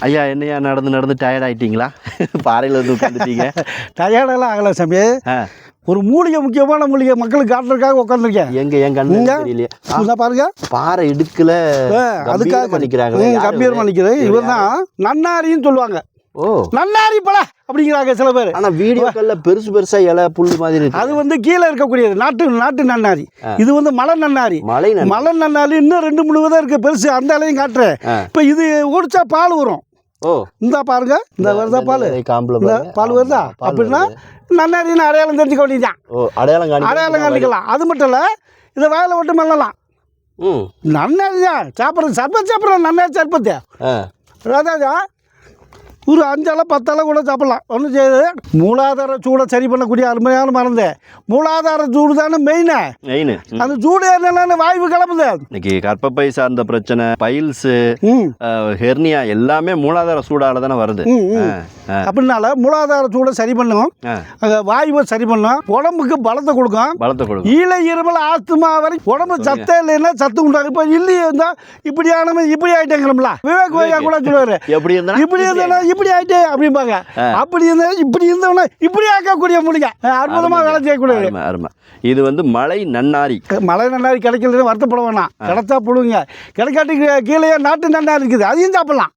ஐயா என்னையா நடந்து டயர்ட் ஆகிட்டீங்களா? பாறையில் வந்து உட்காந்துட்டீங்க. டயர்டெல்லாம் ஆகலை சாமி. ஒரு மூலிகை, முக்கியமான மூலிகை மக்களுக்கு காட்டுறதுக்காக உட்காந்துருக்கேன். எங்க என் கண்ணு தெரியலையே பாருங்க, பாறை இடுக்கல அதுக்காக பண்ணிக்கிறாங்க. கம்பீரமாக நிற்கிறது. இவர் தான் நன்னாரின்னு சொல்லுவாங்க. ஓ, நன்னாரி பழ அப்படிங்கிறாங்க சில பேர். ஆனா வீடியோக்கள்ல பெருசு பெருசா இலை புல்லு மாதிரி இருக்கு. அது வந்து கீழே இருக்கக்கூடியது நாட்டு நன்னாரி. இது வந்து மலை நன்னாரி. மலை நன்னாரி இன்னும் 2-3 விதம் இருக்கு பெருசு. அந்த இலையும் காட்டுறேன். இப்ப இது ஒடிச்சா பால் வரும். ஓ, இந்த பாருங்க, இந்த வருதா பால், பால் வருதா? அப்படின்னா நன்னாரின்னு அடையாளம் தெரிஞ்சுக்க வேண்டியதுதான். அடையாளம் காணிக்கலாம். அது மட்டும் இல்ல, இதை வயலை விட்டு மெல்லலாம். நன்னாரி தான் சாப்பிட்றது. சர்பத் சாப்பிட்றோம், நன்னாரி சர்பத்து. அதான் ஒரு 5 இலை 10 இலை கூட சாப்பிடலாம். ஒன்றும் செய்யுது. மூலாதார சூடை சரி பண்ணக்கூடிய அருமையான மருந்து. மூலாதார சூடு தானே மெயின். அந்த சூடு என்னென்ன வாய்வு கிளம்புது. இன்னைக்கு கர்ப்பப்பை சார்ந்த பிரச்சனை, பைல்ஸ், ஹெர்னியா எல்லாமே மூலாதார சூடால தானே வருது. அப்படின்னால மூலாதார சூடை சரி பண்ணும், வாயுவை சரி பண்ணும், உடம்புக்கு பலத்தை கொடுக்கும். ஈழை இருமல் ஆஸ்துமா வரைக்கும் உடம்பு சத்தே இல்லைன்னா சத்து உண்டாகும். இப்போ இல்லையே இருந்தா இப்படி ஆயிட்டேங்கிறோம்ல. விவேக் வையா கூட சொல்லுவாரு, இப்படி இருந்தா இப்படி ஆயிட்டே அப்படிம்பாங்க. அப்படி இருந்தா இப்படி இருந்தவனா இப்படி ஆக்கக்கூடிய மூலிகை. அற்புதமா வேலை செய்யக்கூடியது. இது வந்து மலை நன்னாரி. மலை நன்னாரி கிடைக்கலன்னு வருத்தப்பட வேணாம். கிடைச்சா புழுங்க, கிடைக்காட்டி கீழே நாட்டு நன்னாரி இருக்குது, அதையும் சாப்பிடலாம்.